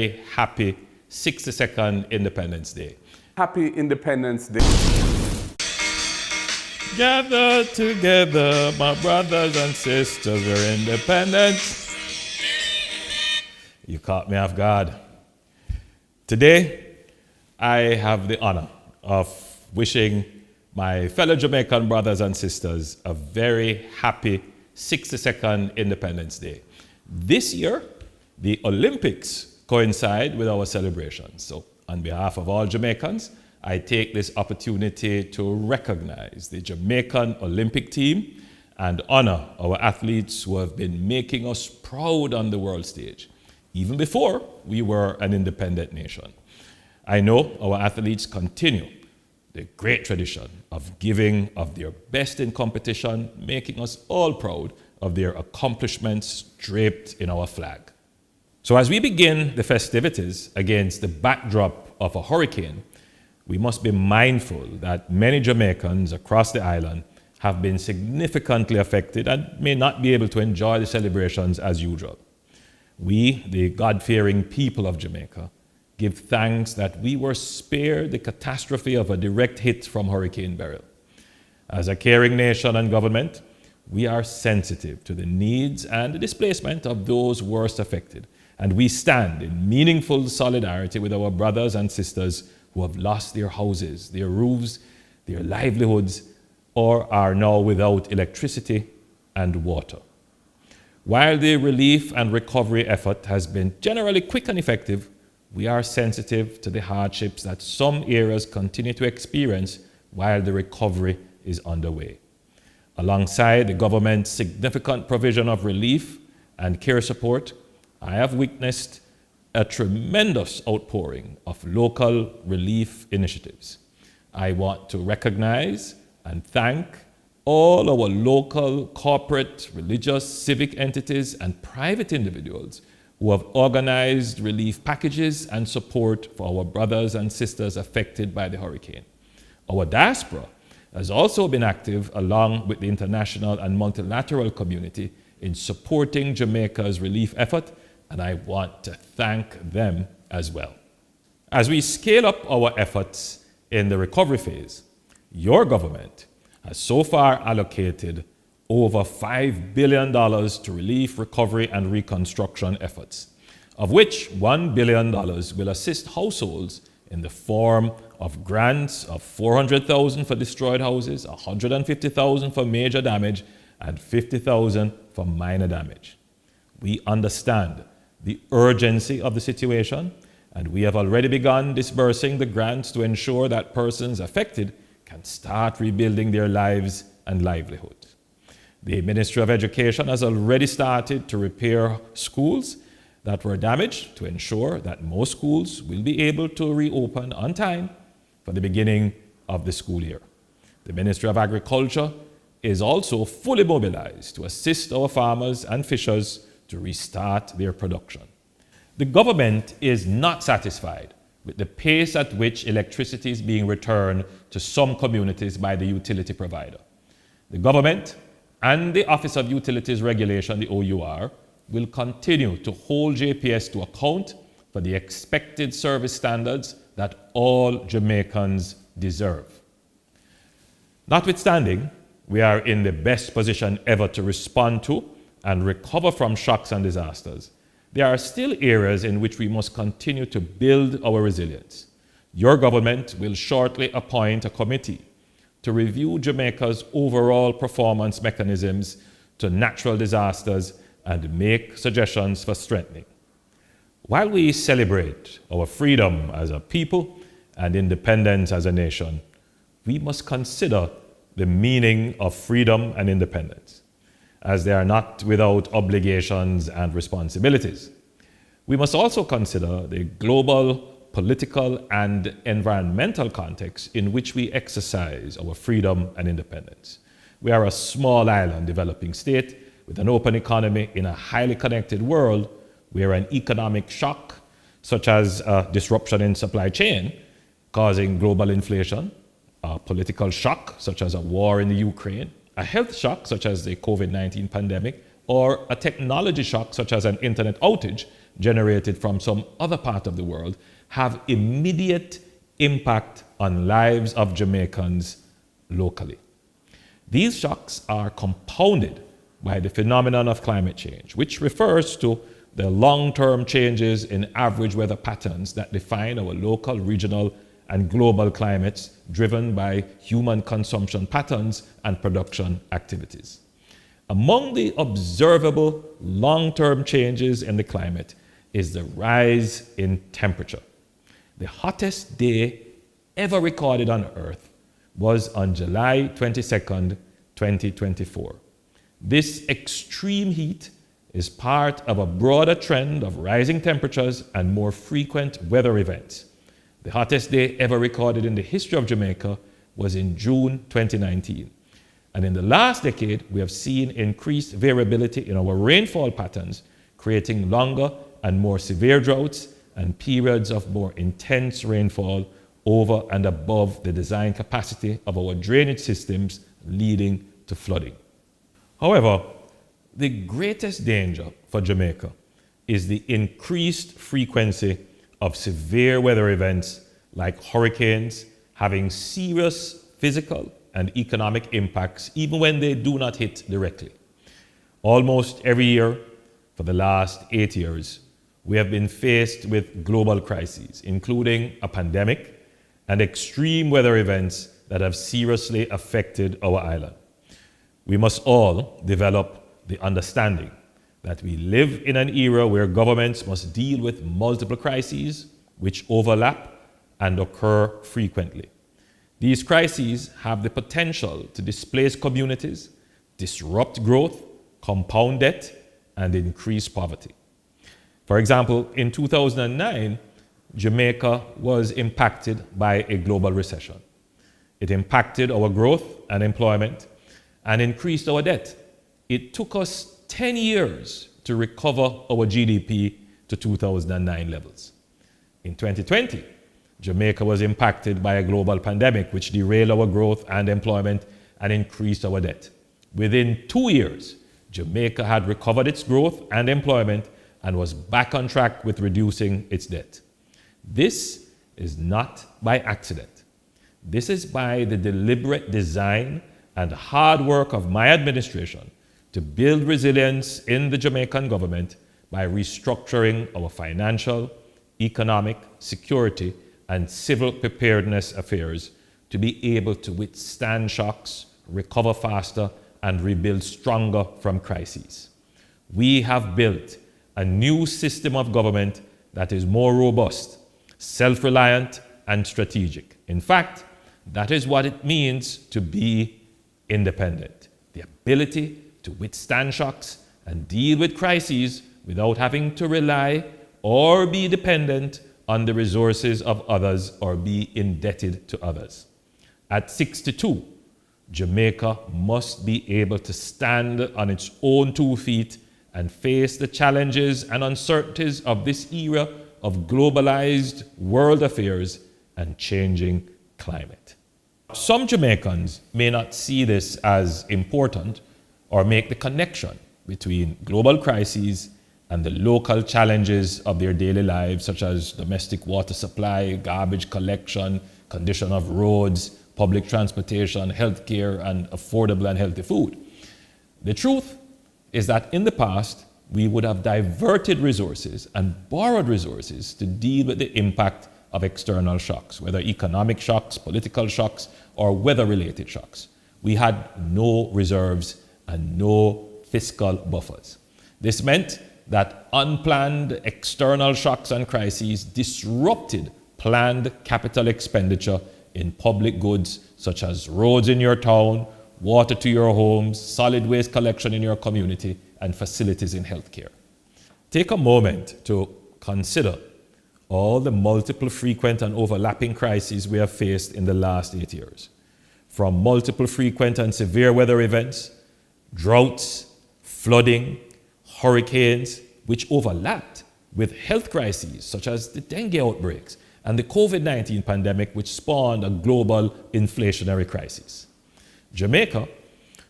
Happy 62nd Independence Day. Happy Independence Day. Gather together, my brothers and sisters, we're independent. You caught me off guard. Today, I have the honor of wishing my fellow Jamaican brothers and sisters a very happy 62nd Independence Day. This year, the Olympics coincide with our celebrations. So on behalf of all Jamaicans, I take this opportunity to recognize the Jamaican Olympic team and honor our athletes who have been making us proud on the world stage, even before we were an independent nation. I know our athletes continue the great tradition of giving of their best in competition, making us all proud of their accomplishments draped in our flag. So as we begin the festivities against the backdrop of a hurricane, we must be mindful that many Jamaicans across the island have been significantly affected and may not be able to enjoy the celebrations as usual. We, the God-fearing people of Jamaica, give thanks that we were spared the catastrophe of a direct hit from Hurricane Beryl. As a caring nation and government, we are sensitive to the needs and the displacement of those worst affected, and we stand in meaningful solidarity with our brothers and sisters who have lost their houses, their roofs, their livelihoods, or are now without electricity and water. While the relief and recovery effort has been generally quick and effective, we are sensitive to the hardships that some areas continue to experience while the recovery is underway. Alongside the government's significant provision of relief and care support, I have witnessed a tremendous outpouring of local relief initiatives. I want to recognize and thank all our local, corporate, religious, civic entities and private individuals who have organized relief packages and support for our brothers and sisters affected by the hurricane. Our diaspora has also been active along with the international and multilateral community in supporting Jamaica's relief effort, and I want to thank them as well. As we scale up our efforts in the recovery phase, your government has so far allocated over $5 billion to relief, recovery, and reconstruction efforts, of which $1 billion will assist households in the form of grants of $400,000 for destroyed houses, $150,000 for major damage, and $50,000 for minor damage. We understand the urgency of the situation, and we have already begun disbursing the grants to ensure that persons affected can start rebuilding their lives and livelihoods. The Ministry of Education has already started to repair schools that were damaged to ensure that most schools will be able to reopen on time for the beginning of the school year. The Ministry of Agriculture is also fully mobilized to assist our farmers and fishers to restart their production. The government is not satisfied with the pace at which electricity is being returned to some communities by the utility provider. The government and the Office of Utilities Regulation, the OUR, will continue to hold JPS to account for the expected service standards that all Jamaicans deserve. Notwithstanding, we are in the best position ever to respond to and recover from shocks and disasters. There are still areas in which we must continue to build our resilience. Your government will shortly appoint a committee to review Jamaica's overall performance mechanisms to natural disasters and make suggestions for strengthening. While we celebrate our freedom as a people and independence as a nation, we must consider the meaning of freedom and independence, as they are not without obligations and responsibilities. We must also consider the global, political, and environmental context in which we exercise our freedom and independence. We are a small island developing state with an open economy in a highly connected world where an economic shock, such as a disruption in supply chain, causing global inflation, a political shock, such as a war in the Ukraine, a health shock, such as the COVID-19 pandemic, or a technology shock, such as an internet outage, generated from some other part of the world have immediate impact on lives of Jamaicans locally. These shocks are compounded by the phenomenon of climate change, which refers to the long-term changes in average weather patterns that define our local, regional, and global climates driven by human consumption patterns and production activities. Among the observable long-term changes in the climate is the rise in temperature. The hottest day ever recorded on Earth was on July 22nd, 2024. This extreme heat is part of a broader trend of rising temperatures and more frequent weather events. The hottest day ever recorded in the history of Jamaica was in June 2019. And in the last decade, we have seen increased variability in our rainfall patterns, creating longer and more severe droughts and periods of more intense rainfall over and above the design capacity of our drainage systems, leading to flooding. However, the greatest danger for Jamaica is the increased frequency of severe weather events like hurricanes having serious physical and economic impacts even when they do not hit directly. Almost every year for the last 8 years, we have been faced with global crises, including a pandemic and extreme weather events that have seriously affected our island. We must all develop the understanding that we live in an era where governments must deal with multiple crises which overlap and occur frequently. These crises have the potential to displace communities, disrupt growth, compound debt, and increase poverty. For example, in 2009, Jamaica was impacted by a global recession. It impacted our growth and employment and increased our debt. It took us 10 years to recover our GDP to 2009 levels. In 2020, Jamaica was impacted by a global pandemic which derailed our growth and employment and increased our debt. Within 2 years, Jamaica had recovered its growth and employment and was back on track with reducing its debt. This is not by accident. This is by the deliberate design and hard work of my administration to build resilience in the Jamaican government by restructuring our financial, economic, security, and civil preparedness affairs to be able to withstand shocks, recover faster, and rebuild stronger from crises. We have built a new system of government that is more robust, self-reliant, and strategic. In fact, that is what it means to be independent. The ability to withstand shocks and deal with crises without having to rely or be dependent on the resources of others or be indebted to others. At 62, Jamaica must be able to stand on its own 2 feet and face the challenges and uncertainties of this era of globalized world affairs and changing climate. Some Jamaicans may not see this as important or make the connection between global crises and the local challenges of their daily lives, such as domestic water supply, garbage collection, condition of roads, public transportation, healthcare, and affordable and healthy food. The truth is that in the past, we would have diverted resources and borrowed resources to deal with the impact of external shocks, whether economic shocks, political shocks, or weather-related shocks. We had no reserves and no fiscal buffers. This meant that unplanned external shocks and crises disrupted planned capital expenditure in public goods such as roads in your town, water to your homes, solid waste collection in your community, and facilities in healthcare. Take a moment to consider all the multiple frequent and overlapping crises we have faced in the last 8 years. From multiple frequent and severe weather events, droughts, flooding, hurricanes, which overlapped with health crises such as the dengue outbreaks and the COVID-19 pandemic, which spawned a global inflationary crisis. Jamaica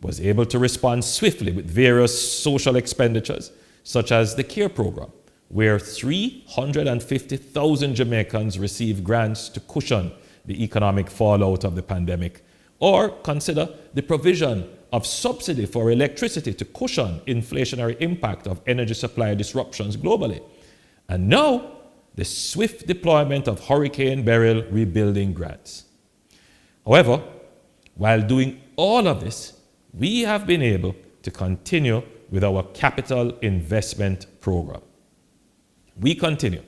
was able to respond swiftly with various social expenditures, such as the CARE program, where 350,000 Jamaicans receive grants to cushion the economic fallout of the pandemic, or consider the provision of subsidy for electricity to cushion inflationary impact of energy supply disruptions globally. And now, the swift deployment of Hurricane Beryl rebuilding grants. However, while doing all of this, we have been able to continue with our capital investment program. We continue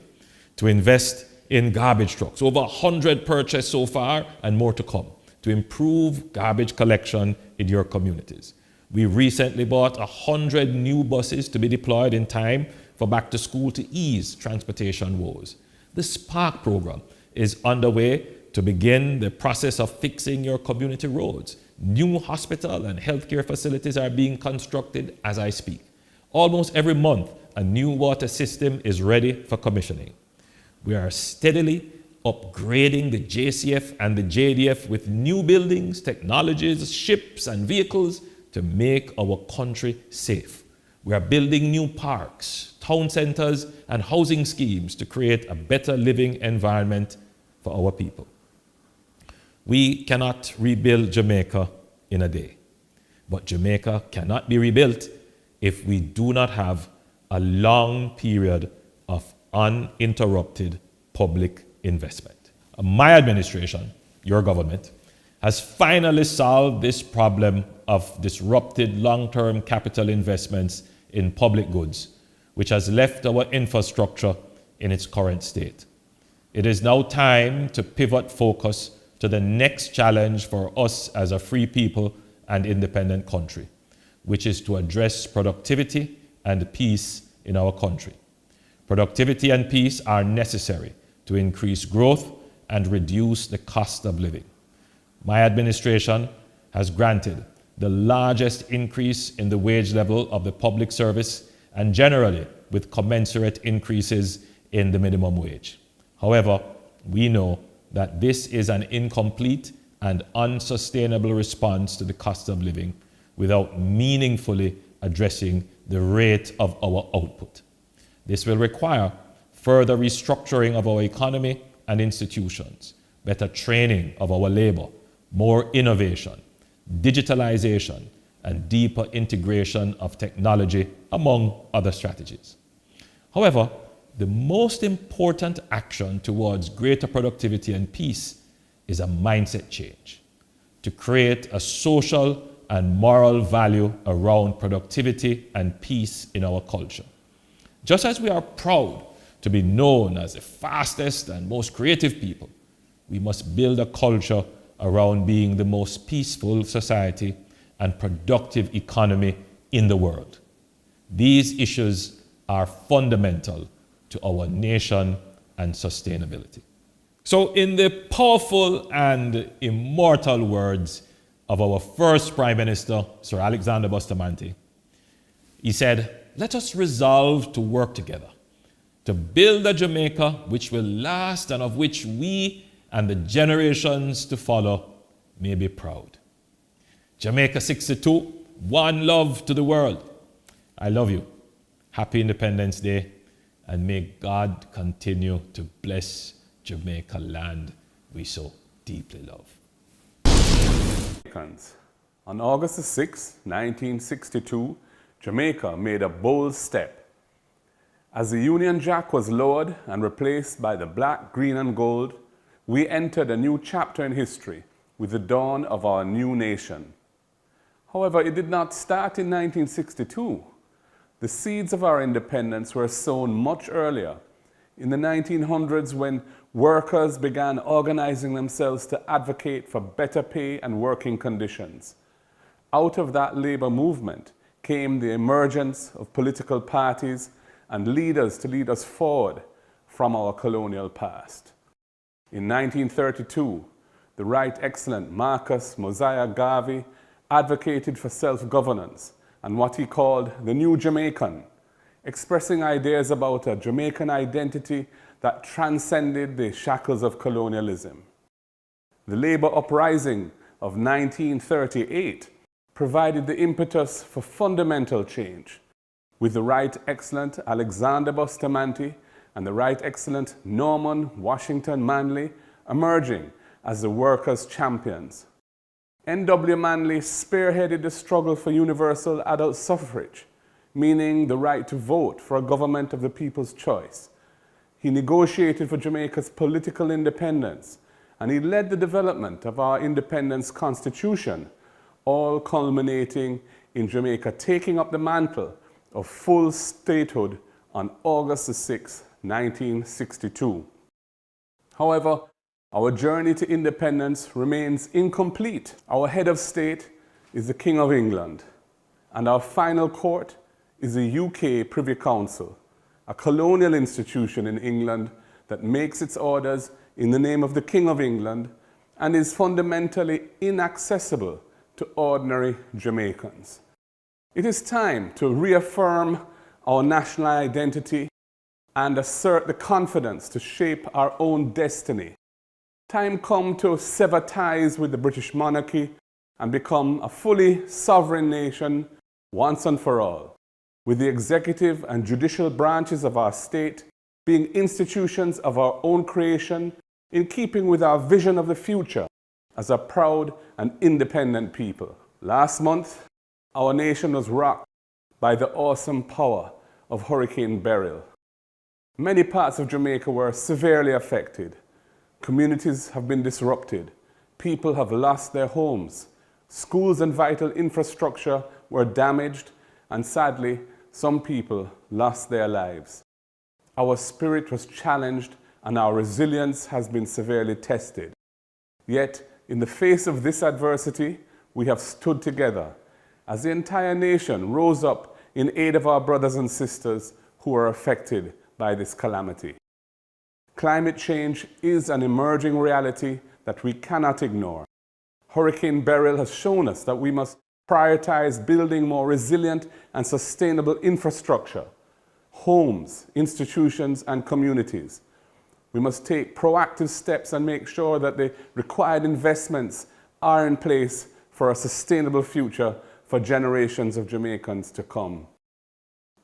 to invest in garbage trucks, over 100 purchased so far and more to come, to improve garbage collection in your communities. We recently bought 100 new buses to be deployed in time for back to school to ease transportation woes. The Spark program is underway to begin the process of fixing your community roads. New hospital and healthcare facilities are being constructed as I speak. Almost every month, a new water system is ready for commissioning. We are steadily upgrading the JCF and the JDF with new buildings, technologies, ships, and vehicles to make our country safe. We are building new parks, town centers, and housing schemes to create a better living environment for our people. We cannot rebuild Jamaica in a day, but Jamaica cannot be rebuilt if we do not have a long period of uninterrupted public investment. My administration, your government, has finally solved this problem of disrupted long-term capital investments in public goods, which has left our infrastructure in its current state. It is now time to pivot focus to the next challenge for us as a free people and independent country, which is to address productivity and peace in our country. Productivity and peace are necessary to increase growth and reduce the cost of living. My administration has granted the largest increase in the wage level of the public service and generally with commensurate increases in the minimum wage. However, we know that this is an incomplete and unsustainable response to the cost of living without meaningfully addressing the rate of our output. This will require further restructuring of our economy and institutions, better training of our labor, more innovation, digitalization, and deeper integration of technology, among other strategies. However, the most important action towards greater productivity and peace is a mindset change to create a social and moral value around productivity and peace in our culture. Just as we are proud to be known as the fastest and most creative people, we must build a culture around being the most peaceful society and productive economy in the world. These issues are fundamental to our nation and sustainability. So in the powerful and immortal words of our first Prime Minister, Sir Alexander Bustamante, he said, "Let us resolve to work together, to build a Jamaica which will last and of which we and the generations to follow may be proud." Jamaica 62, one love to the world. I love you. Happy Independence Day, and may God continue to bless Jamaica land we so deeply love. On August 6, 1962, Jamaica made a bold step. As the Union Jack was lowered and replaced by the black, green, and gold, we entered a new chapter in history with the dawn of our new nation. However, it did not start in 1962. The seeds of our independence were sown much earlier, in the 1900s, when workers began organizing themselves to advocate for better pay and working conditions. Out of that labor movement came the emergence of political parties and leaders to lead us forward from our colonial past. In 1932, the Right Excellent Marcus Mosiah Garvey advocated for self-governance and what he called the New Jamaican, expressing ideas about a Jamaican identity that transcended the shackles of colonialism. The labor uprising of 1938 provided the impetus for fundamental change, with the Right Excellent Alexander Bustamante and the Right Excellent Norman Washington Manley emerging as the workers' champions. N.W. Manley spearheaded the struggle for universal adult suffrage, meaning the right to vote for a government of the people's choice. He negotiated for Jamaica's political independence, and he led the development of our independence constitution, all culminating in Jamaica taking up the mantle of full statehood on August 6, 1962. However, our journey to independence remains incomplete. Our head of state is the King of England, and our final court is the UK Privy Council, a colonial institution in England that makes its orders in the name of the King of England and is fundamentally inaccessible to ordinary Jamaicans. It is time to reaffirm our national identity and assert the confidence to shape our own destiny. Time come to sever ties with the British monarchy and become a fully sovereign nation once and for all, with the executive and judicial branches of our state being institutions of our own creation in keeping with our vision of the future as a proud and independent people. Last month, our nation was rocked by the awesome power of Hurricane Beryl. Many parts of Jamaica were severely affected. Communities have been disrupted. People have lost their homes. Schools and vital infrastructure were damaged, and sadly, some people lost their lives. Our spirit was challenged and our resilience has been severely tested. Yet, in the face of this adversity, we have stood together as the entire nation rose up in aid of our brothers and sisters who are affected by this calamity. Climate change is an emerging reality that we cannot ignore. Hurricane Beryl has shown us that we must prioritize building more resilient and sustainable infrastructure, homes, institutions, and communities. We must take proactive steps and make sure that the required investments are in place for a sustainable future for generations of Jamaicans to come.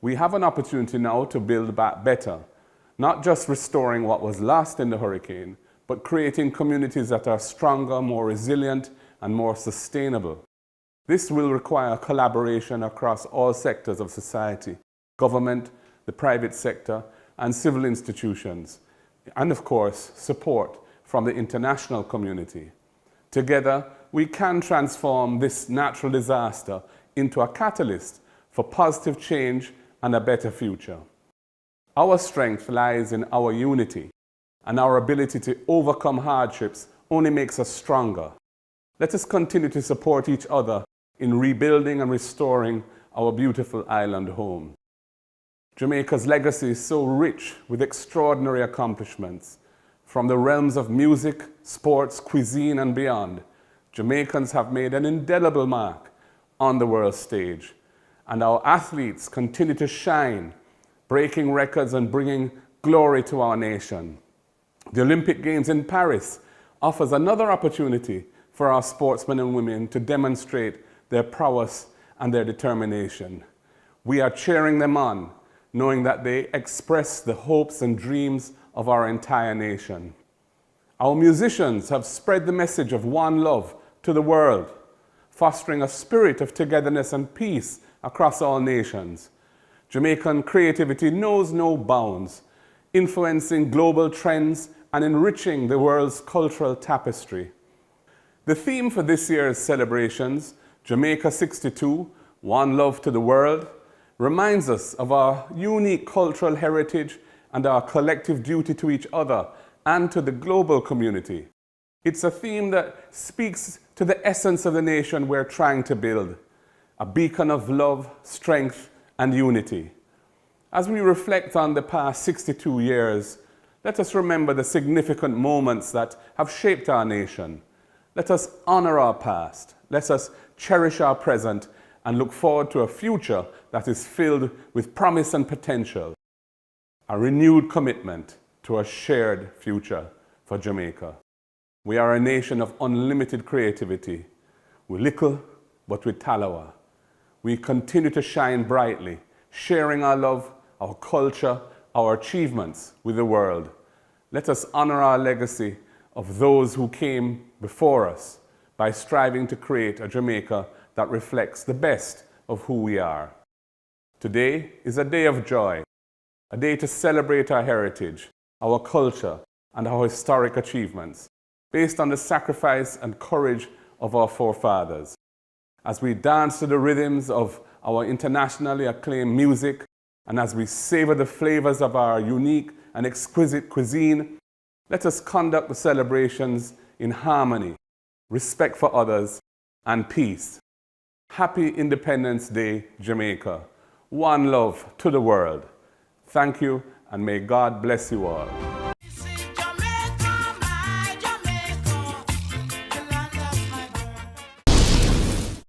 We have an opportunity now to build back better, not just restoring what was lost in the hurricane, but creating communities that are stronger, more resilient, and more sustainable. This will require collaboration across all sectors of society, government, the private sector, and civil institutions, and of course, support from the international community. Together, we can transform this natural disaster into a catalyst for positive change and a better future. Our strength lies in our unity, and our ability to overcome hardships only makes us stronger. Let us continue to support each other in rebuilding and restoring our beautiful island home. Jamaica's legacy is so rich with extraordinary accomplishments. From the realms of music, sports, cuisine, and beyond, Jamaicans have made an indelible mark on the world stage, and our athletes continue to shine, breaking records and bringing glory to our nation. The Olympic Games in Paris offers another opportunity for our sportsmen and women to demonstrate their prowess and their determination. We are cheering them on, knowing that they express the hopes and dreams of our entire nation. Our musicians have spread the message of one love to the world, fostering a spirit of togetherness and peace across all nations. Jamaican creativity knows no bounds, influencing global trends and enriching the world's cultural tapestry. The theme for this year's celebrations, Jamaica 62, One Love to the World, reminds us of our unique cultural heritage and our collective duty to each other and to the global community. It's a theme that speaks to the essence of the nation we're trying to build, a beacon of love, strength, and unity. As we reflect on the past 62 years, let us remember the significant moments that have shaped our nation. Let us honor our past. Let us cherish our present and look forward to a future that is filled with promise and potential. A renewed commitment to a shared future for Jamaica. We are a nation of unlimited creativity. We little, but with talawa. We continue to shine brightly, sharing our love, our culture, our achievements with the world. Let us honor our legacy of those who came before us by striving to create a Jamaica that reflects the best of who we are. Today is a day of joy, a day to celebrate our heritage, our culture, and our historic achievements, based on the sacrifice and courage of our forefathers. As we dance to the rhythms of our internationally acclaimed music, and as we savor the flavors of our unique and exquisite cuisine, let us conduct the celebrations in harmony, respect for others, and peace. Happy Independence Day, Jamaica. One love to the world. Thank you, and may God bless you all.